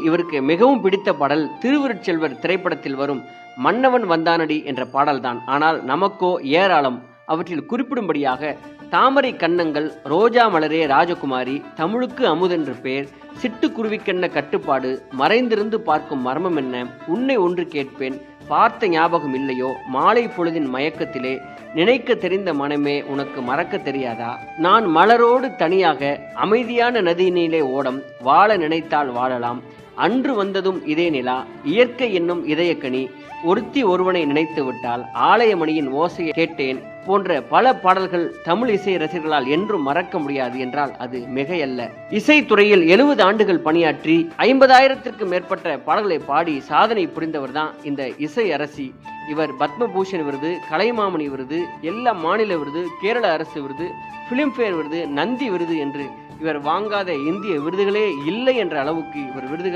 இவருக்கு மிகவும் பிடித்த பாடல் திருவருட்செல்வர் திரைப்படத்தில் வரும் மன்னவன் வந்தானடி என்ற பாடல்தான். ஆனால் நமக்கோ ஏராளம். அவற்றில் குறிப்பிடும்படியாக தாமரை கன்னங்கள், ரோஜா மலரே ராஜகுமாரி, தமிழுக்கு அமுதென்று பேர், சிட்டுக்குருவிக்கென்ன கட்டுப்பாடு, மறைந்திருந்து பார்க்கும் மர்மம் என்ன, உன்னை ஒன்று கேட்பேன், பார்த்த ஞாபகம் இல்லையோ, மாலை பொழுதின் மயக்கத்திலே, நினைக்க தெரிந்த மனமே உனக்கு மறக்க தெரியாதா, நான் மலரோடு தனியாக அமைதியான நதியினிலே ஓடம், வாழ நினைத்தால் வாழலாம், அன்று வந்ததும் இதே நிலா, இயற்கை என்னும் இதயக்கனி, ஒருத்தி ஒருவனை நினைத்து விட்டால், ஆலயமணியின் ஓசையை கேட்டேன் போன்ற பல பாடல்கள் தமிழ் இசை ரசிகர்களால் என்றும் மறக்க முடியாது என்றால் அது மிகையல்ல. இசைத்துறையில் 70 ஆண்டுகள் பணியாற்றி 50,000த்திற்கும் மேற்பட்ட பாடல்களை பாடி சாதனை புரிந்தவர் தான் இந்த இசை அரசி. இவர் பத்மபூஷன் விருது, கலைமாமணி விருது, எல்லா மாநில விருது, கேரள அரசு விருது, பிலிம்பேர் விருது, நந்தி விருது என்று இவர் வாங்காத இந்திய விருதுகளே இல்லை என்ற அளவுக்கு இவர் விருதுகளை